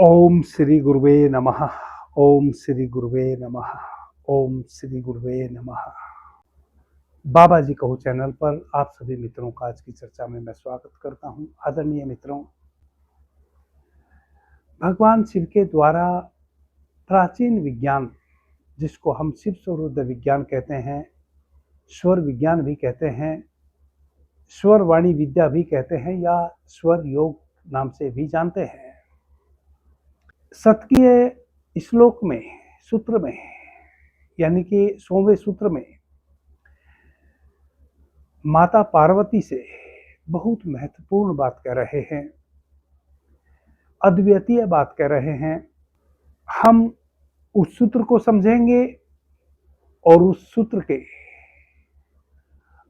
ओम श्री गुरुवे नमः। ओम श्री गुरुवे नमः। ओम श्री गुरुवे नमः। बाबा जी कहो चैनल पर आप सभी मित्रों का आज की चर्चा में मैं स्वागत करता हूं। आदरणीय मित्रों, भगवान शिव के द्वारा प्राचीन विज्ञान, जिसको हम शिव स्वरूप विज्ञान कहते हैं, स्वर विज्ञान भी कहते हैं, स्वर वाणी विद्या भी कहते हैं, या स्वर योग नाम से भी जानते हैं, शतकीय श्लोक में, सूत्र में, यानी कि 100वें सूत्र में माता पार्वती से बहुत महत्वपूर्ण बात कह रहे हैं, अद्वितीय बात कह रहे हैं। हम उस सूत्र को समझेंगे और उस सूत्र के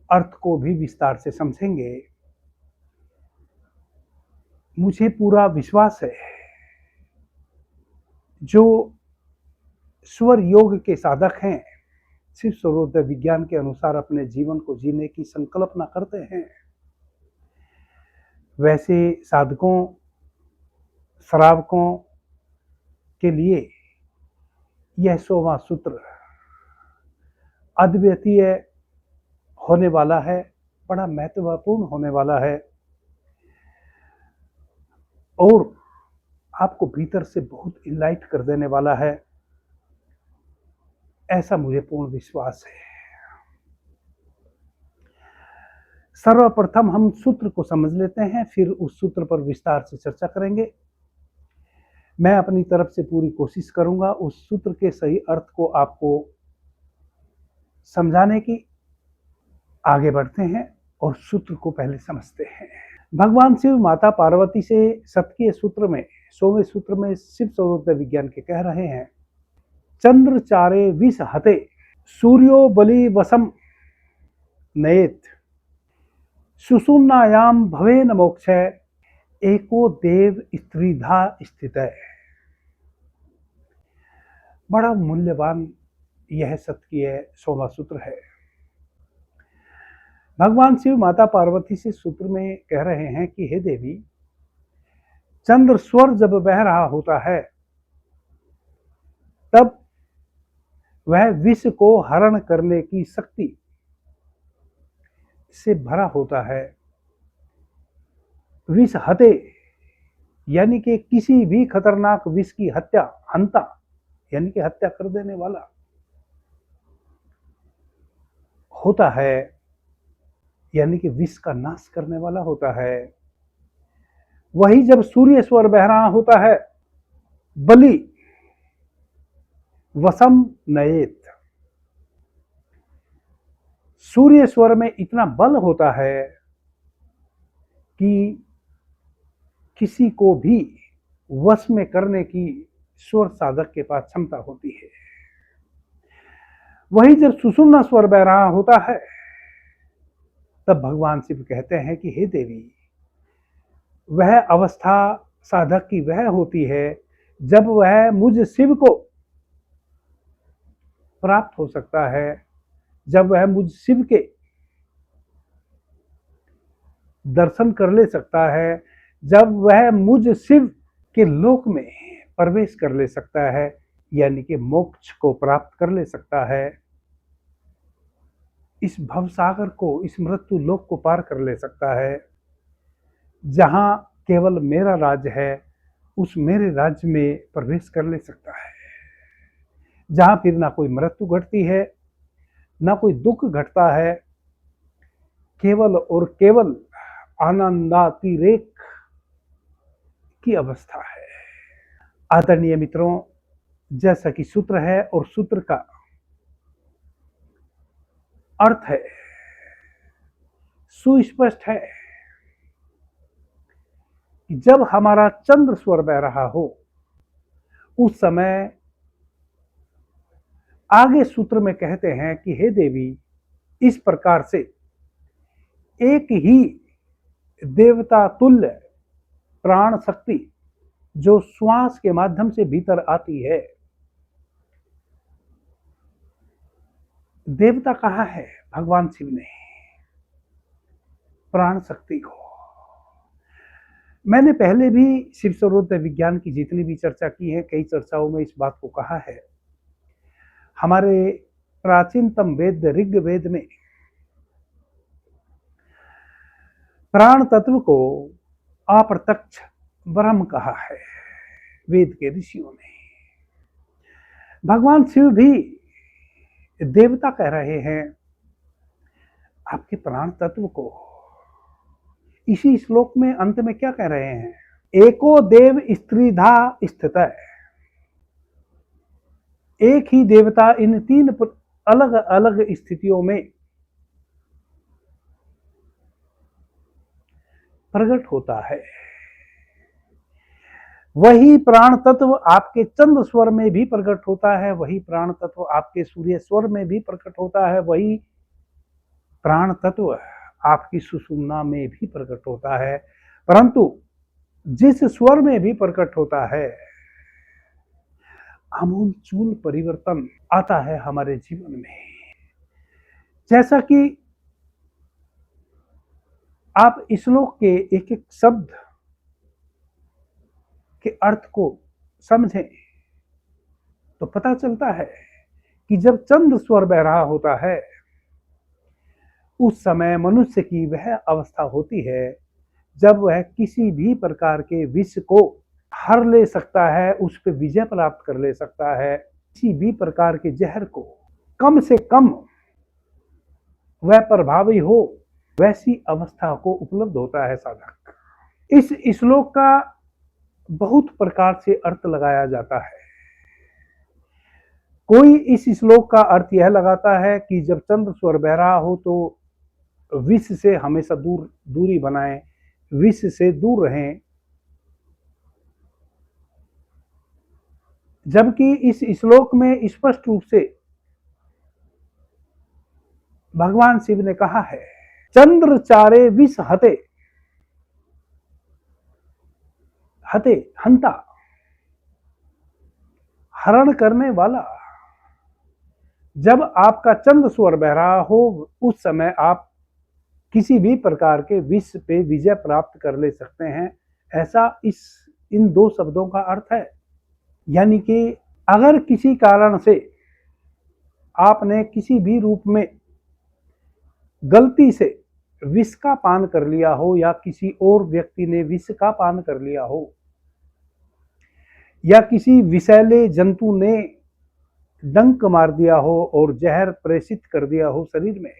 अर्थ को भी विस्तार से समझेंगे। मुझे पूरा विश्वास है, जो स्वर योग के साधक हैं, शिव स्वरूप विज्ञान के अनुसार अपने जीवन को जीने की संकल्पना करते हैं, वैसे साधकों, श्रावकों के लिए यह 100वां सूत्र अद्वितीय होने वाला है, बड़ा महत्वपूर्ण होने वाला है और आपको भीतर से बहुत इनलाइट कर देने वाला है, ऐसा मुझे पूर्ण विश्वास है। सर्वप्रथम हम सूत्र को समझ लेते हैं, फिर उस सूत्र पर विस्तार से चर्चा करेंगे। मैं अपनी तरफ से पूरी कोशिश करूंगा उस सूत्र के सही अर्थ को आपको समझाने की। आगे बढ़ते हैं और सूत्र को पहले समझते हैं। भगवान शिव माता पार्वती से शतकीय सूत्र में, 100वें सूत्र में शिव स्वरूप विज्ञान के कह रहे हैं, चंद्र चारे विष हते सूर्यो बलि वसम नयेत सुषुम्नायाम भवेन मोक्ष एको देव स्त्रीधा स्थित है। बड़ा मूल्यवान यह शतकीय 100वां सूत्र है। भगवान शिव माता पार्वती से सूत्र में कह रहे हैं कि हे देवी, चंद्र स्वर जब बह रहा होता है तब वह विष को हरण करने की शक्ति से भरा होता है। विष हते यानी कि किसी भी खतरनाक विष की हत्या, हंता यानी कि हत्या कर देने वाला होता है, यानी कि विष का नाश करने वाला होता है। वही जब सूर्य स्वर बह रहा होता है, बलि वसम नयेत, सूर्य स्वर में इतना बल होता है कि किसी को भी वश में करने की स्वर साधक के पास क्षमता होती है। वही जब सुषुम्ना स्वर बह रहा होता है तब भगवान शिव कहते हैं कि हे देवी, वह अवस्था साधक की वह होती है जब वह मुझ शिव को प्राप्त हो सकता है, जब वह मुझ शिव के दर्शन कर ले सकता है, जब वह मुझ शिव के लोक में प्रवेश कर ले सकता है, यानी कि मोक्ष को प्राप्त कर ले सकता है, इस भवसागर को, इस मृत्यु लोक को पार कर ले सकता है। जहां केवल मेरा राज्य है, उस मेरे राज्य में प्रवेश कर ले सकता है, जहां फिर ना कोई मृत्यु घटती है, ना कोई दुख घटता है, केवल और केवल आनंदातिरेक की अवस्था है। आदरणीय मित्रों, जैसा कि सूत्र है और सूत्र का अर्थ है, सुस्पष्ट है कि जब हमारा चंद्र स्वर बह रहा हो, उस समय आगे सूत्र में कहते हैं कि हे देवी, इस प्रकार से एक ही देवता तुल्य प्राण शक्ति जो श्वास के माध्यम से भीतर आती है, देवता कहा है भगवान शिव ने प्राण शक्ति को, मैंने पहले भी शिव सर्वोदय विज्ञान की जितनी भी चर्चा की है, कई चर्चाओं में इस बात को कहा है। हमारे प्राचीनतम वेद ऋग्वेद में प्राण तत्व को अप्रत्यक्ष ब्रह्म कहा है वेद के ऋषियों ने। भगवान शिव भी देवता कह रहे हैं आपके प्राण तत्व को। इसी श्लोक में अंत में क्या कह रहे हैं? एको देव स्त्रीधा स्थित है। एक ही देवता इन तीन अलग अलग स्थितियों में प्रकट होता है। वही प्राण तत्व आपके चंद्र स्वर में भी प्रकट होता है, वही प्राण तत्व आपके सूर्य स्वर में भी प्रकट होता है, वही प्राण तत्व आपकी सुषुम्ना में भी प्रकट होता है। परंतु जिस स्वर में भी प्रकट होता है, आमूलचूल परिवर्तन आता है हमारे जीवन में। जैसा कि आप इस श्लोक के एक एक शब्द के अर्थ को समझें तो पता चलता है कि जब चंद्र स्वर बह रहा होता है, उस समय मनुष्य की वह अवस्था होती है जब वह किसी भी प्रकार के विष को हर ले सकता है, उस पर विजय प्राप्त कर ले सकता है। किसी भी प्रकार के जहर को कम से कम वह प्रभावी हो, वैसी अवस्था को उपलब्ध होता है साधक। इस श्लोक का बहुत प्रकार से अर्थ लगाया जाता है। कोई इस श्लोक का अर्थ यह लगाता है कि जब चंद्र स्वर बह रहा हो तो विष से हमेशा दूरी बनाएं, विष से दूर रहें। जबकि इस श्लोक में स्पष्ट रूप से भगवान शिव ने कहा है, चंद्र चारे विष हते, हते हंता, हरण करने वाला। जब आपका चंद्र स्वर बह रहा हो, उस समय आप किसी भी प्रकार के विष पे विजय प्राप्त कर ले सकते हैं। ऐसा इन दो शब्दों का अर्थ है। यानी कि अगर किसी कारण से आपने किसी भी रूप में गलती से विष का पान कर लिया हो, या किसी और व्यक्ति ने विष का पान कर लिया हो, या किसी विषैले जंतु ने डंक मार दिया हो और जहर प्रेषित कर दिया हो शरीर में,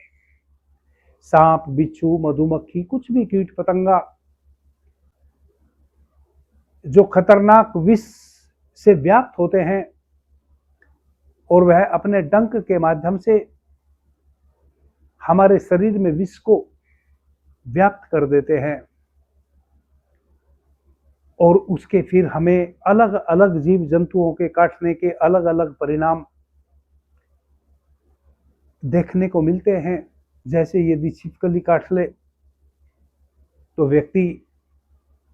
सांप, बिच्छू, मधुमक्खी, कुछ भी कीट पतंगा जो खतरनाक विष से व्याप्त होते हैं और वह अपने डंक के माध्यम से हमारे शरीर में विष को व्याप्त कर देते हैं, और उसके फिर हमें अलग अलग जीव जंतुओं के काटने के अलग अलग परिणाम देखने को मिलते हैं। जैसे यदि छिपकली काट ले तो व्यक्ति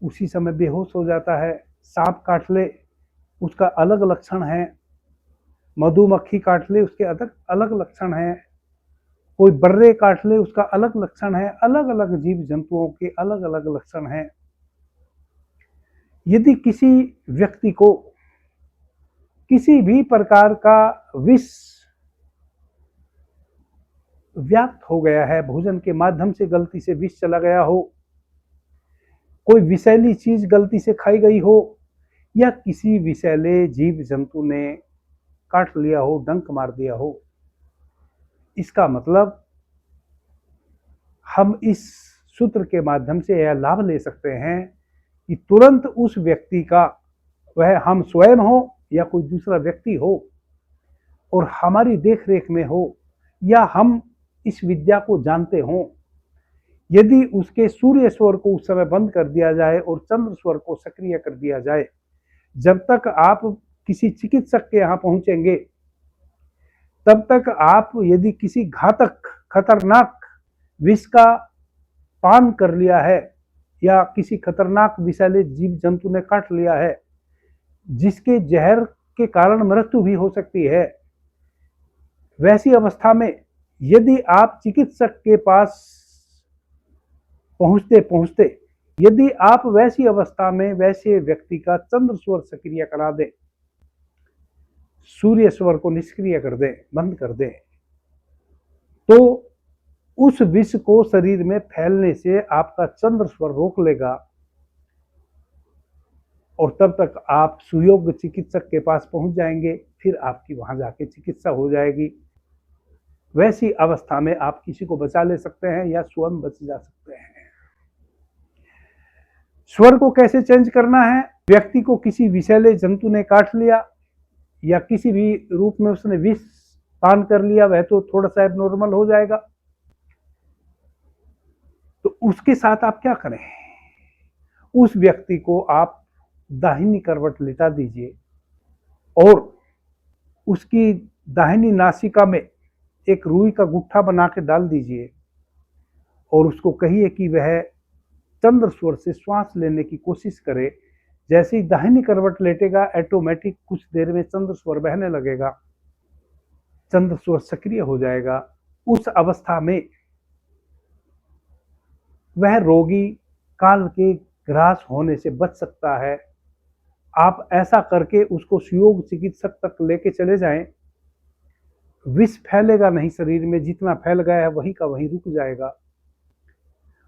उसी समय बेहोश हो जाता है, सांप काट ले उसका अलग लक्षण है, मधुमक्खी काट ले उसके अलग लक्षण है, कोई बर्रे काट ले उसका अलग लक्षण है। अलग अलग जीव जंतुओं के अलग अलग लक्षण हैं। यदि किसी व्यक्ति को किसी भी प्रकार का विष व्याप्त हो गया है, भोजन के माध्यम से गलती से विष चला गया हो, कोई विषैली चीज गलती से खाई गई हो, या किसी विषैले जीव जंतु ने काट लिया हो, डंक मार दिया हो, इसका मतलब हम इस सूत्र के माध्यम से यह लाभ ले सकते हैं कि तुरंत उस व्यक्ति का, वह हम स्वयं हो या कोई दूसरा व्यक्ति हो और हमारी देखरेख में हो, या हम इस विद्या को जानते हों, यदि उसके सूर्य स्वर को उस समय बंद कर दिया जाए और चंद्र स्वर को सक्रिय कर दिया जाए, जब तक आप किसी चिकित्सक के यहाँ पहुंचेंगे तब तक आप यदि किसी घातक खतरनाक विष का पान कर लिया है, या किसी खतरनाक विषैले जीव जंतु ने काट लिया है जिसके जहर के कारण मृत्यु भी हो सकती है, वैसी अवस्था में यदि आप चिकित्सक के पास पहुंचते पहुंचते यदि आप वैसी अवस्था में वैसे व्यक्ति का चंद्र स्वर सक्रिय करा दें, सूर्य स्वर को निष्क्रिय कर दें, बंद कर दें, तो उस विष को शरीर में फैलने से आपका चंद्र स्वर रोक लेगा और तब तक आप सुयोग्य चिकित्सक के पास पहुंच जाएंगे, फिर आपकी वहां जाके चिकित्सा हो जाएगी। वैसी अवस्था में आप किसी को बचा ले सकते हैं या स्वयं बच जा सकते हैं। स्वर को कैसे चेंज करना है? व्यक्ति को किसी विषैले जंतु ने काट लिया या किसी भी रूप में उसने विष पान कर लिया, वह तो थोड़ा सा एबनॉर्मल हो जाएगा। तो उसके साथ आप क्या करें? उस व्यक्ति को आप दाहिनी करवट लिटा दीजिए और उसकी दाहिनी नासिका में एक रुई का गुट्ठा बना के डाल दीजिए और उसको कहिए कि वह चंद्र स्वर से श्वास लेने की कोशिश करे। जैसे ही दाहिनी करवट लेटेगा, ऑटोमेटिक कुछ देर में चंद्र स्वर बहने लगेगा, चंद्र स्वर सक्रिय हो जाएगा। उस अवस्था में वह रोगी काल के ग्रास होने से बच सकता है। आप ऐसा करके उसको सुयोग चिकित्सक तक लेके चले जाएं, विष फैलेगा नहीं शरीर में, जितना फैल गया है वही का वही रुक जाएगा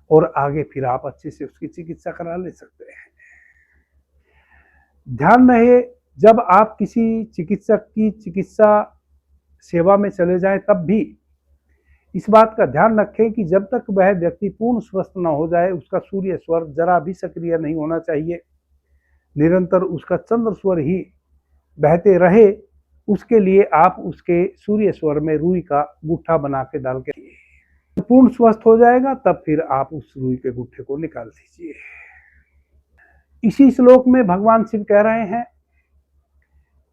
और आगे फिर आप अच्छे से उसकी चिकित्सा करा ले सकते हैं। ध्यान रहे, जब आप किसी चिकित्सक की चिकित्सा सेवा में चले जाएं तब भी इस बात का ध्यान रखें कि जब तक वह व्यक्ति पूर्ण स्वस्थ न हो जाए, उसका सूर्य स्वर जरा भी सक्रिय नहीं होना चाहिए। निरंतर उसका चंद्र स्वर ही बहते रहे। उसके लिए आप उसके सूर्य स्वर में रुई का गुट्ठा बना के डाल के पूर्ण स्वस्थ हो जाएगा, तब फिर आप उस रुई के गुट्ठे को निकाल दीजिए। इसी श्लोक में भगवान शिव कह रहे हैं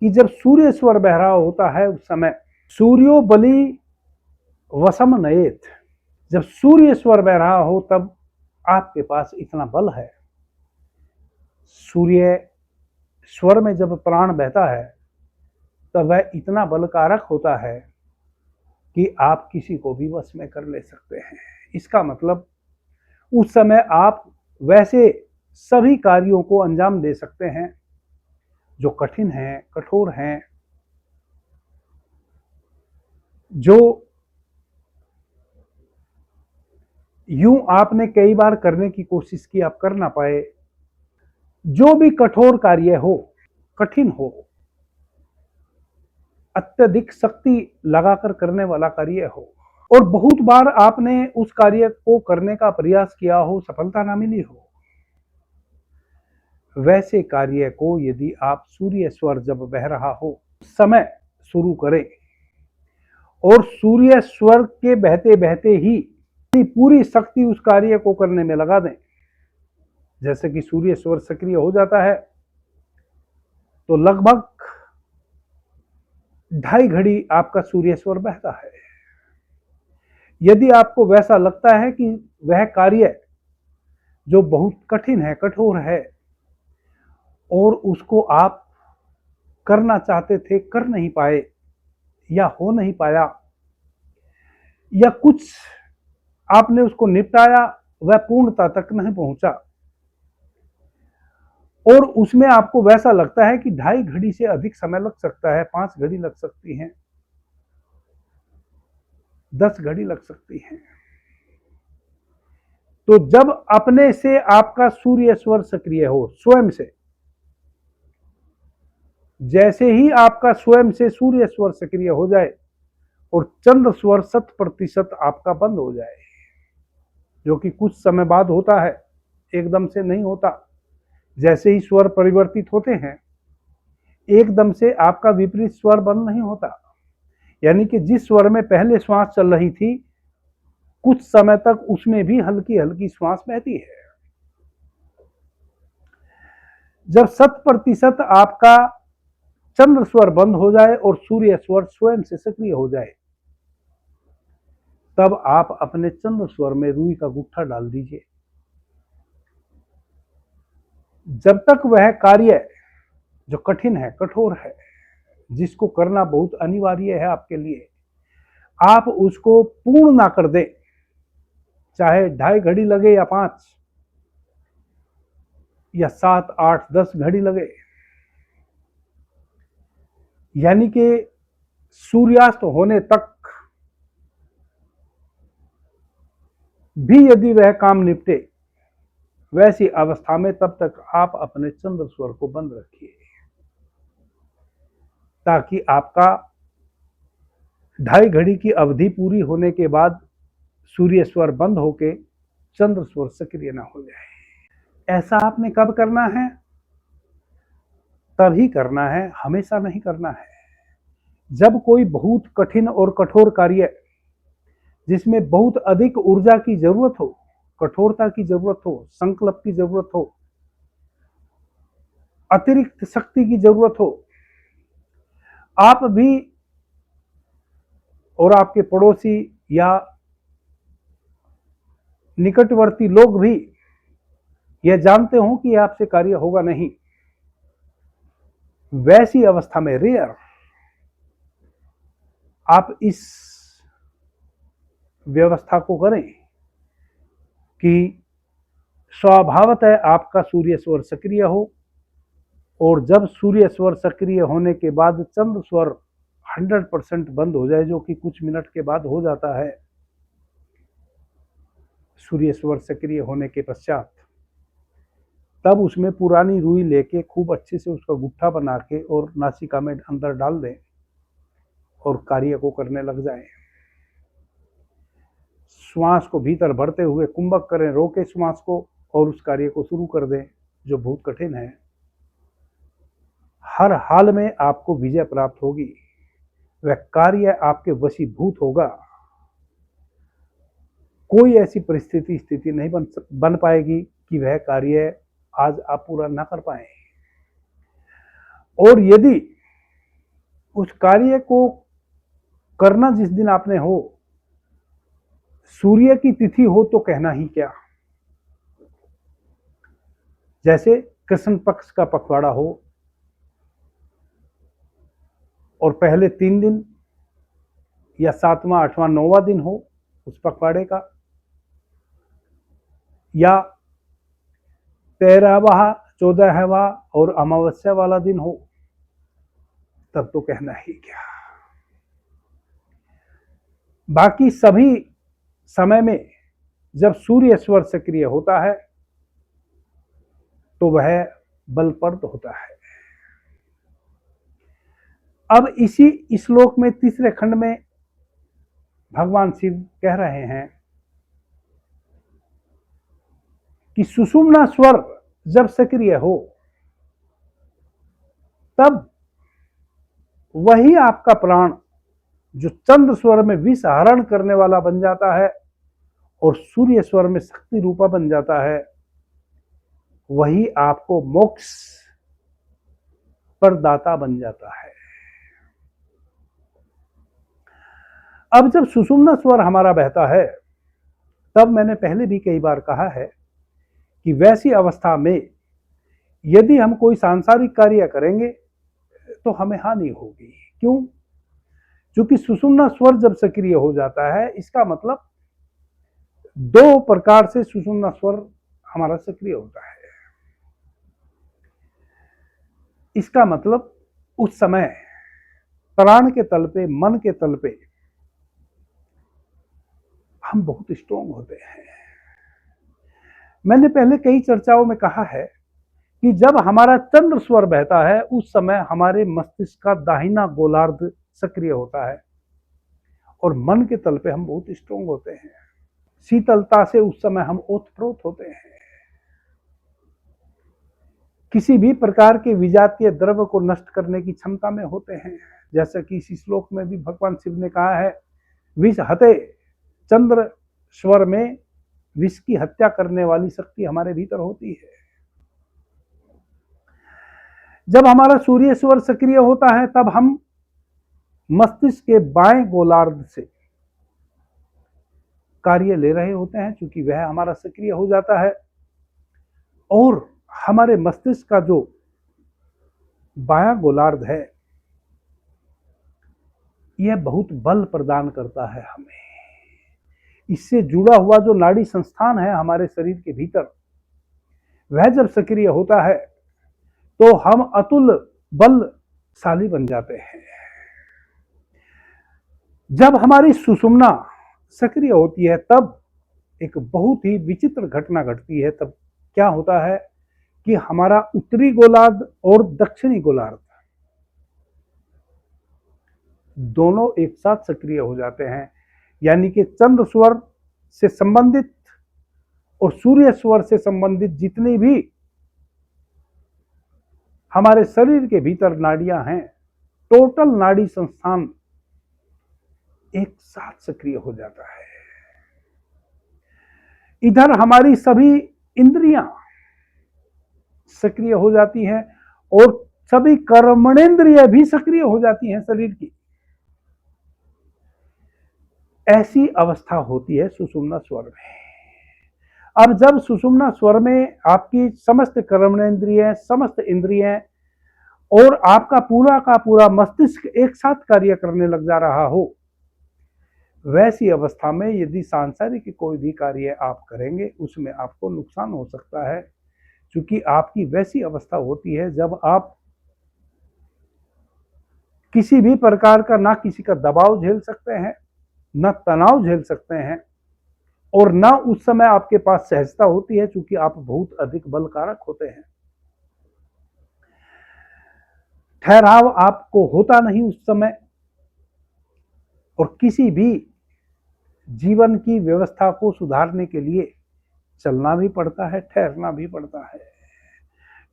कि जब सूर्य स्वर बह रहा होता है उस समय सूर्यो बलि वसम नयेत। जब सूर्य स्वर बह रहा हो तब आपके पास इतना बल है। सूर्य स्वर में जब प्राण बहता है तब वह इतना बलकारक होता है कि आप किसी को भी वश में कर ले सकते हैं। इसका मतलब उस समय आप वैसे सभी कार्यों को अंजाम दे सकते हैं जो कठिन हैं, कठोर हैं, जो यूं आपने कई बार करने की कोशिश की, आप कर ना पाए। जो भी कठोर कार्य हो, कठिन हो, अत्यधिक शक्ति लगाकर करने वाला कार्य हो और बहुत बार आपने उस कार्य को करने का प्रयास किया हो, सफलता ना मिली हो, वैसे कार्य को यदि आप सूर्य स्वर जब बह रहा हो समय शुरू करें और सूर्य स्वर के बहते बहते ही पूरी शक्ति उस कार्य को करने में लगा दें। जैसे कि सूर्य स्वर सक्रिय हो जाता है तो लगभग 2.5 घड़ी आपका सूर्य स्वर बहता है। यदि आपको वैसा लगता है कि वह कार्य जो बहुत कठिन है, कठोर है और उसको आप करना चाहते थे, कर नहीं पाए या हो नहीं पाया, या कुछ आपने उसको निपटाया वह पूर्णता तक नहीं पहुंचा और उसमें आपको वैसा लगता है कि 2.5 घड़ी से अधिक समय लग सकता है, 5 घड़ी लग सकती हैं, 10 घड़ी लग सकती हैं, तो जब अपने से आपका सूर्य स्वर सक्रिय हो, स्वयं से, जैसे ही आपका स्वयं से सूर्य स्वर सक्रिय हो जाए और चंद्र स्वर 100% आपका बंद हो जाए, जो कि कुछ समय बाद होता है, एकदम से नहीं होता। जैसे ही स्वर परिवर्तित होते हैं एकदम से आपका विपरीत स्वर बंद नहीं होता। यानी कि जिस स्वर में पहले श्वास चल रही थी कुछ समय तक उसमें भी हल्की हल्की श्वास बहती है। जब 100% आपका चंद्र स्वर बंद हो जाए और सूर्य स्वर स्वयं से सक्रिय हो जाए, तब आप अपने चंद्र स्वर में रुई का गुट्ठा डाल दीजिए। जब तक वह कार्य जो कठिन है, कठोर है, जिसको करना बहुत अनिवार्य है आपके लिए, आप उसको पूर्ण ना कर दे, चाहे 2.5 घड़ी लगे या 5, या 7, 8, 10 घड़ी लगे, यानी कि सूर्यास्त होने तक भी यदि वह काम निपटे, वैसी अवस्था में तब तक आप अपने चंद्र स्वर को बंद रखिए, ताकि आपका 2.5 घड़ी की अवधि पूरी होने के बाद सूर्य स्वर बंद होके चंद्र स्वर सक्रिय ना हो जाए। ऐसा आपने कब करना है? तभी करना है, हमेशा नहीं करना है। जब कोई बहुत कठिन और कठोर कार्य जिसमें बहुत अधिक ऊर्जा की जरूरत हो, कठोरता की जरूरत हो, संकल्प की जरूरत हो, अतिरिक्त शक्ति की जरूरत हो, आप भी और आपके पड़ोसी या निकटवर्ती लोग भी यह जानते हो कि आपसे कार्य होगा नहीं, वैसी अवस्था में रेयर आप इस व्यवस्था को करें कि स्वभावतः आपका सूर्य स्वर सक्रिय हो, और जब सूर्य स्वर सक्रिय होने के बाद चंद्र स्वर 100% बंद हो जाए, जो कि कुछ मिनट के बाद हो जाता है सूर्य स्वर सक्रिय होने के पश्चात, तब उसमें पुरानी रुई लेके खूब अच्छे से उसका गुट्ठा बना के और नासिका में अंदर डाल दें और कार्य को करने लग जाएं। श्वास को भीतर भरते हुए कुंभक करें, रोके श्वास को और उस कार्य को शुरू कर दें जो बहुत कठिन है। हर हाल में आपको विजय प्राप्त होगी, वह कार्य आपके वशीभूत होगा। कोई ऐसी परिस्थिति स्थिति नहीं बन पाएगी कि वह कार्य आज आप पूरा ना कर पाए। और यदि उस कार्य को करना जिस दिन आपने हो, सूर्य की तिथि हो तो कहना ही क्या। जैसे कृष्ण पक्ष का पखवाड़ा हो और पहले 3 दिन या 7वां, 8वां, 9वां दिन हो उस पखवाड़े का, या 13वां, 14वां और अमावस्या वाला दिन हो, तब तो कहना ही क्या। बाकी सभी समय में जब सूर्य स्वर सक्रिय होता है तो वह बलप्रद होता है। अब इसी श्लोक में तीसरे खंड में भगवान शिव कह रहे हैं कि सुषुम्ना स्वर जब सक्रिय हो तब वही आपका प्राण जो चंद्र स्वर में विष हरण करने वाला बन जाता है और सूर्य स्वर में शक्ति रूपा बन जाता है, वही आपको मोक्ष प्रदाता बन जाता है। अब जब सुषुम्ना स्वर हमारा बहता है, तब मैंने पहले भी कई बार कहा है कि वैसी अवस्था में यदि हम कोई सांसारिक कार्य करेंगे तो हमें हानि होगी। क्यों? क्योंकि सुषुम्ना स्वर जब सक्रिय हो जाता है, इसका मतलब 2 प्रकार से सुषुम्ना स्वर हमारा सक्रिय होता है। इसका मतलब उस समय प्राण के तल पे, मन के तल पे हम बहुत स्ट्रांग होते हैं। मैंने पहले कई चर्चाओं में कहा है कि जब हमारा चंद्र स्वर बहता है उस समय हमारे मस्तिष्क का दाहिना गोलार्ध सक्रिय होता है और मन के तल पे हम बहुत स्ट्रांग होते हैं। शीतलता से उस समय हम ओतप्रोत होते हैं। किसी भी प्रकार के विजातीय द्रव्य को नष्ट करने की क्षमता में होते हैं। जैसा कि इसी श्लोक में भी भगवान शिव ने कहा है, विष हते, चंद्र स्वर में विष की हत्या करने वाली शक्ति हमारे भीतर होती है। जब हमारा सूर्य स्वर सक्रिय होता है तब हम मस्तिष्क के बाएं गोलार्ध से कार्य ले रहे होते हैं, क्योंकि वह हमारा सक्रिय हो जाता है और हमारे मस्तिष्क का जो बायां गोलार्ध है यह बहुत बल प्रदान करता है हमें। इससे जुड़ा हुआ जो नाड़ी संस्थान है हमारे शरीर के भीतर, वह जब सक्रिय होता है तो हम अतुल बलशाली बन जाते हैं। जब हमारी सुषुम्ना सक्रिय होती है तब एक बहुत ही विचित्र घटना घटती है। तब क्या होता है कि हमारा उत्तरी गोलार्ध और दक्षिणी गोलार्ध दोनों एक साथ सक्रिय हो जाते हैं। यानी कि चंद्र स्वर से संबंधित और सूर्य स्वर से संबंधित जितनी भी हमारे शरीर के भीतर नाड़ियां हैं, टोटल नाड़ी संस्थान एक साथ सक्रिय हो जाता है। इधर हमारी सभी इंद्रियां सक्रिय हो जाती हैं और सभी कर्मणेंद्रिय भी सक्रिय हो जाती हैं शरीर की। ऐसी अवस्था होती है सुषुम्ना स्वर में। अब जब सुषुम्ना स्वर में आपकी समस्त कर्मणेंद्रिय, समस्त इंद्रियां और आपका पूरा का पूरा मस्तिष्क एक साथ कार्य करने लग जा रहा हो, वैसी अवस्था में यदि सांसारिक कोई भी कार्य आप करेंगे उसमें आपको नुकसान हो सकता है। क्योंकि आपकी वैसी अवस्था होती है जब आप किसी भी प्रकार का ना किसी का दबाव झेल सकते हैं, ना तनाव झेल सकते हैं और ना उस समय आपके पास सहजता होती है, क्योंकि आप बहुत अधिक बलकारक होते हैं। ठहराव आपको होता नहीं उस समय और किसी भी जीवन की व्यवस्था को सुधारने के लिए चलना भी पड़ता है, ठहरना भी पड़ता है।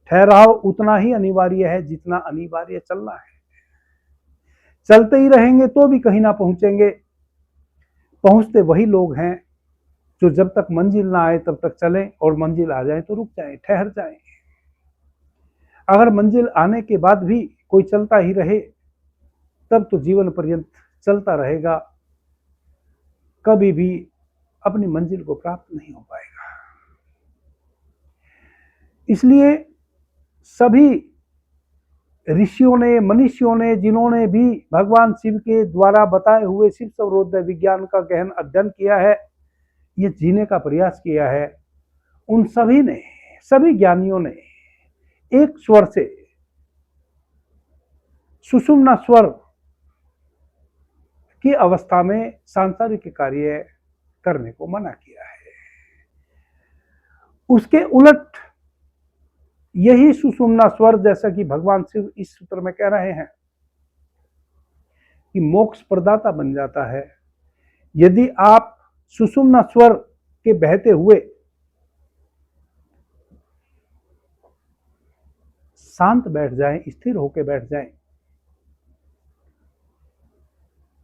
ठहराव उतना ही अनिवार्य है जितना अनिवार्य चलना है। चलते ही रहेंगे तो भी कहीं ना पहुंचेंगे। पहुंचते वही लोग हैं जो जब तक मंजिल ना आए तब तक चलें और मंजिल आ जाए तो रुक जाएं, ठहर जाएं। अगर मंजिल आने के बाद भी कोई चलता ही रहे तब तो जीवन पर्यंत चलता रहेगा, कभी भी अपनी मंजिल को प्राप्त नहीं हो पाएगा। इसलिए सभी ऋषियों ने, मनुष्यों ने, जिन्होंने भी भगवान शिव के द्वारा बताए हुए शिव सर्वोदय विज्ञान का गहन अध्ययन किया है, ये जीने का प्रयास किया है, उन सभी ने, सभी ज्ञानियों ने एक स्वर से सुषुम्ना स्वर की अवस्था में सांसारिक कार्य करने को मना किया है। उसके उलट यही सुषुम्ना स्वर, जैसा कि भगवान शिव इस सूत्र में कह रहे हैं कि मोक्ष प्रदाता बन जाता है। यदि आप सुषुम्ना स्वर के बहते हुए शांत बैठ जाएं, स्थिर होकर बैठ जाएं,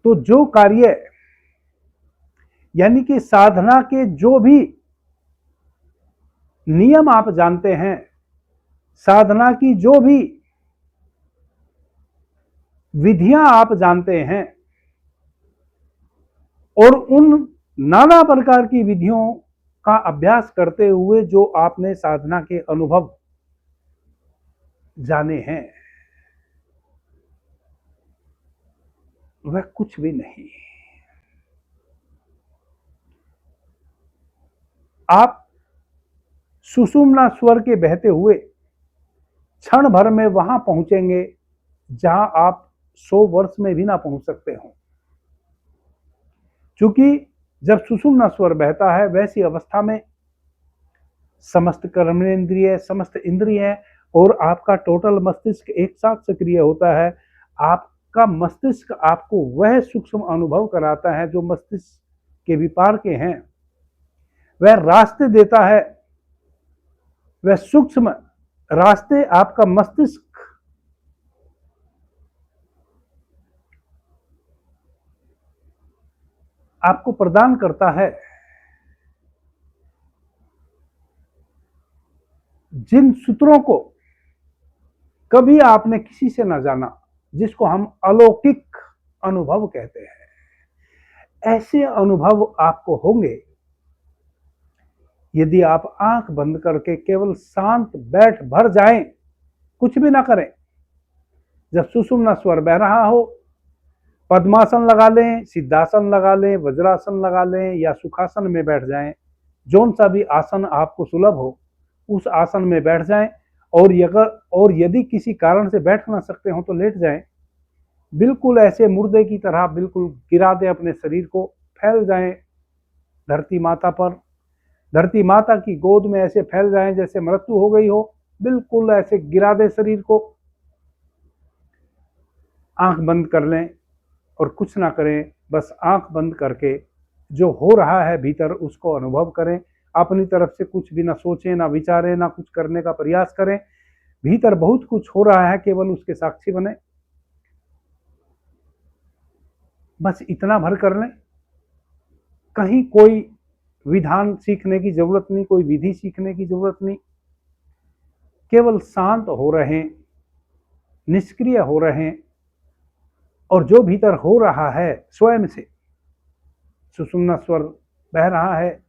तो जो कार्य यानी कि साधना के जो भी नियम आप जानते हैं, साधना की जो भी विधियां आप जानते हैं और उन नाना प्रकार की विधियों का अभ्यास करते हुए जो आपने साधना के अनुभव जाने हैं, वह कुछ भी नहीं। आप सुषुम्ना स्वर के बहते हुए क्षण भर में वहां पहुंचेंगे जहां आप 100 वर्ष में भी ना पहुंच सकते हो। क्योंकि जब सुषुम्ना स्वर बहता है वैसी अवस्था में समस्त कर्मेंद्रिय, समस्त इंद्रिय और आपका टोटल मस्तिष्क एक साथ सक्रिय होता है। आपका मस्तिष्क आपको वह सूक्ष्म अनुभव कराता है जो मस्तिष्क के विपार के हैं, वह रास्ते देता है, वह सूक्ष्म रास्ते आपका मस्तिष्क आपको प्रदान करता है। जिन सूत्रों को कभी आपने किसी से ना जाना, जिसको हम अलौकिक अनुभव कहते हैं, ऐसे अनुभव आपको होंगे यदि आप आंख बंद करके केवल शांत बैठ भर जाएं, कुछ भी ना करें। जब सुषुम्ना स्वर बह रहा हो, पद्मासन लगा लें, सिद्धासन लगा लें, वज्रासन लगा लें या सुखासन में बैठ जाएं, जौन सा भी आसन आपको सुलभ हो उस आसन में बैठ जाएं और यदि किसी कारण से बैठ ना सकते हो तो लेट जाएं। बिल्कुल ऐसे मुर्दे की तरह बिल्कुल गिरा दें अपने शरीर को, फैल जाएं धरती माता पर, धरती माता की गोद में ऐसे फैल जाएं जैसे मृत्यु हो गई हो, बिल्कुल ऐसे गिरा दें शरीर को। आंख बंद कर लें और कुछ ना करें, बस आंख बंद करके जो हो रहा है भीतर उसको अनुभव करें। अपनी तरफ से कुछ भी ना सोचें, ना विचारें, ना कुछ करने का प्रयास करें। भीतर बहुत कुछ हो रहा है, केवल उसके साक्षी बने। बस इतना भर कर लें। कहीं कोई विधान सीखने की जरूरत नहीं, कोई विधि सीखने की जरूरत नहीं। केवल शांत हो रहे, निष्क्रिय हो रहे, और जो भीतर हो रहा है स्वयं से, सुषुम्ना स्वर बह रहा है,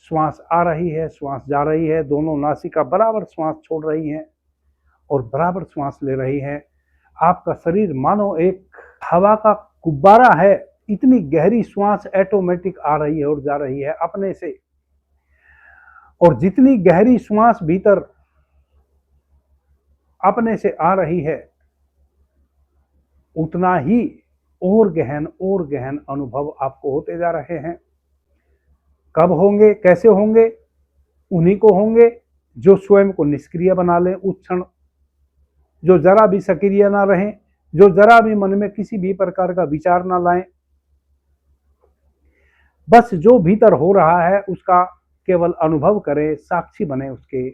श्वास आ रही है, श्वास जा रही है, दोनों नासिका बराबर श्वास छोड़ रही हैं और बराबर श्वास ले रही हैं। आपका शरीर मानो एक हवा का गुब्बारा है, इतनी गहरी श्वास ऑटोमेटिक आ रही है और जा रही है अपने से। और जितनी गहरी श्वास भीतर अपने से आ रही है, उतना ही और गहन अनुभव आपको होते जा रहे हैं। कब होंगे, कैसे होंगे? उन्हीं को होंगे जो स्वयं को निष्क्रिय बना लें उस क्षण, जो जरा भी सक्रिय ना रहें, जो जरा भी मन में किसी भी प्रकार का विचार ना लाएं। बस जो भीतर हो रहा है उसका केवल अनुभव करें, साक्षी बने उसके।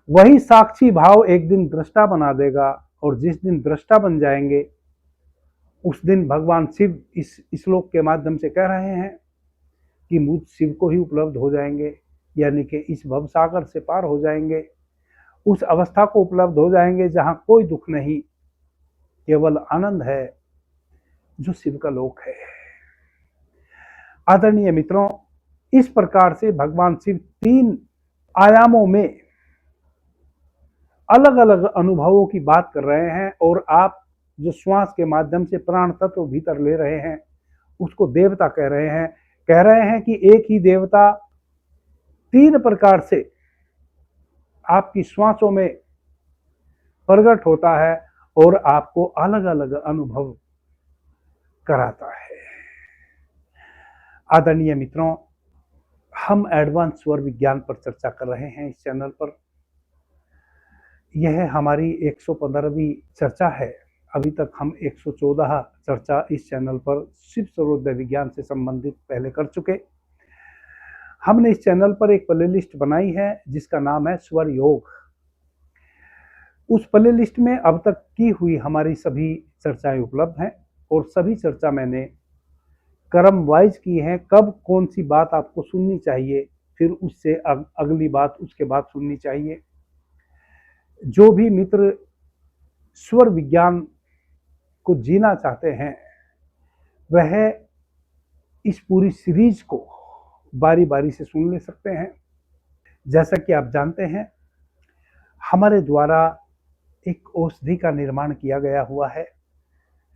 वही साक्षी भाव एक दिन दृष्टा बना देगा, और जिस दिन दृष्टा बन जाएंगे उस दिन भगवान शिव इस श्लोक के माध्यम से कह रहे हैं कि मुझ शिव को ही उपलब्ध हो जाएंगे, यानी कि इस भव सागर से पार हो जाएंगे, उस अवस्था को उपलब्ध हो जाएंगे जहां कोई दुख नहीं, केवल आनंद है, जो शिव का लोक है। आदरणीय मित्रों, इस प्रकार से भगवान शिव 3 आयामों में अलग अलग अनुभवों की बात कर रहे हैं, और आप जो श्वास के माध्यम से प्राण तत्व भीतर ले रहे हैं उसको देवता कह रहे हैं। कह रहे हैं कि एक ही देवता 3 प्रकार से आपकी श्वासों में प्रकट होता है और आपको अलग अलग अनुभव कराता है। आदरणीय मित्रों, हम एडवांस स्वर विज्ञान पर चर्चा कर रहे हैं इस चैनल पर। यह हमारी 115वीं चर्चा है। अभी तक हम 114 चर्चा इस चैनल पर शिव सर्वोदय विज्ञान से संबंधित पहले कर चुके। हमने इस चैनल पर एक प्लेलिस्ट बनाई है जिसका नाम है स्वर योग। उस प्लेलिस्ट में अब तक की हुई हमारी सभी चर्चाएं उपलब्ध हैं, और सभी चर्चा मैंने क्रम वाइज की हैं। कब कौन सी बात आपको सुननी चाहिए, फिर उससे अगली बात उसके बाद सुननी चाहिए। जो भी मित्र स्वर विज्ञान को जीना चाहते हैं वह इस पूरी सीरीज को बारी बारी से सुन ले सकते हैं। जैसा कि आप जानते हैं, हमारे द्वारा एक औषधि का निर्माण किया गया हुआ है,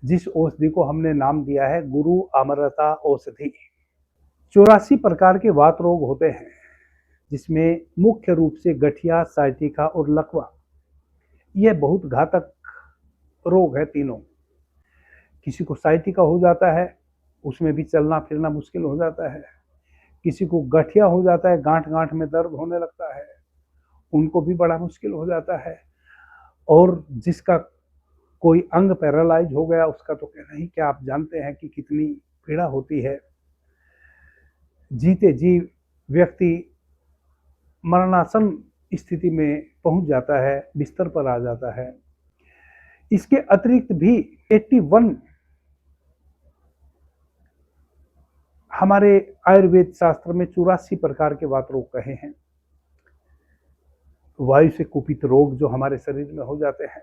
जिस औषधि को हमने नाम दिया है गुरु अमृता औषधि। 84 प्रकार के वात रोग होते हैं, जिसमें मुख्य रूप से गठिया, साइटिका और लकवा, यह बहुत घातक रोग है तीनों। किसी को साइटिका हो जाता है, उसमें भी चलना फिरना मुश्किल हो जाता है। किसी को गठिया हो जाता है, गांठ गांठ में दर्द होने लगता है, उनको भी बड़ा मुश्किल हो जाता है। और जिसका कोई अंग पैरालाइज हो गया उसका तो कहना ही क्या, आप जानते हैं कि कितनी पीड़ा होती है। जीते जी व्यक्ति मरणासन स्थिति में पहुंच जाता है, बिस्तर पर आ जाता है। इसके अतिरिक्त भी 81 हमारे आयुर्वेद शास्त्र में 84 प्रकार के वात रोग कहे हैं। वायु से कुपित रोग जो हमारे शरीर में हो जाते हैं,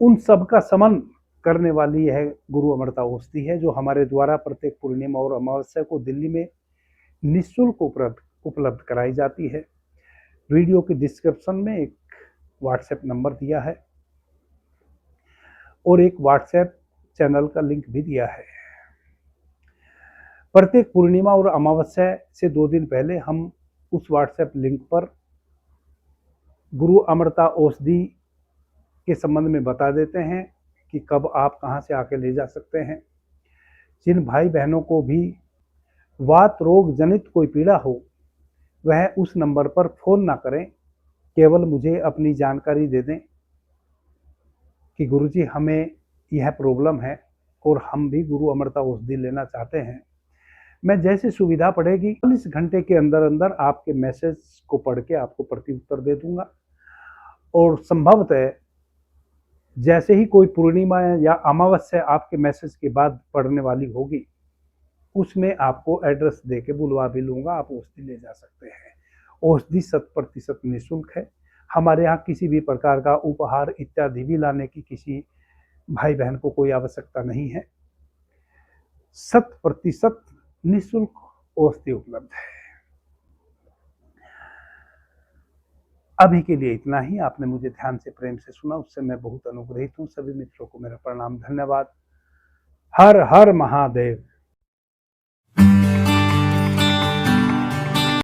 उन सब का समन करने वाली यह गुरु अमृता औषधि है, जो हमारे द्वारा प्रत्येक पूर्णिमा और अमावस्या को दिल्ली में निःशुल्क उपलब्ध कराई जाती है। वीडियो के डिस्क्रिप्शन में एक व्हाट्सएप नंबर दिया है और एक व्हाट्सएप चैनल का लिंक भी दिया है। प्रत्येक पूर्णिमा और अमावस्या से 2 दिन पहले हम उस व्हाट्सएप लिंक पर गुरु अमृता औषधि के संबंध में बता देते हैं कि कब आप कहां से आके ले जा सकते हैं। जिन भाई बहनों को भी वात रोग जनित कोई पीड़ा हो वह उस नंबर पर फोन ना करें, केवल मुझे अपनी जानकारी दे दें कि गुरुजी हमें यह प्रॉब्लम है और हम भी गुरु अमृता औषधि लेना चाहते हैं। मैं जैसे सुविधा पड़ेगी 40 घंटे के अंदर अंदर आपके मैसेज को पढ़ के आपको प्रत्युत्तर दे दूंगा। और संभवतः जैसे ही कोई पूर्णिमा या अमावस्या आपके मैसेज के बाद पढ़ने वाली होगी, उसमें आपको एड्रेस दे के बुलवा भी लूंगा, आप औषधि ले जा सकते हैं। औषधि 100% निःशुल्क है। हमारे यहाँ किसी भी प्रकार का उपहार इत्यादि भी लाने की किसी भाई बहन को कोई आवश्यकता नहीं है। 100% निःशुल्क औषधि उपलब्ध है। अभी के लिए इतना ही। आपने मुझे ध्यान से प्रेम से सुना, उससे मैं बहुत अनुग्रहित हूँ। सभी मित्रों को मेरा प्रणाम, धन्यवाद। हर हर महादेव।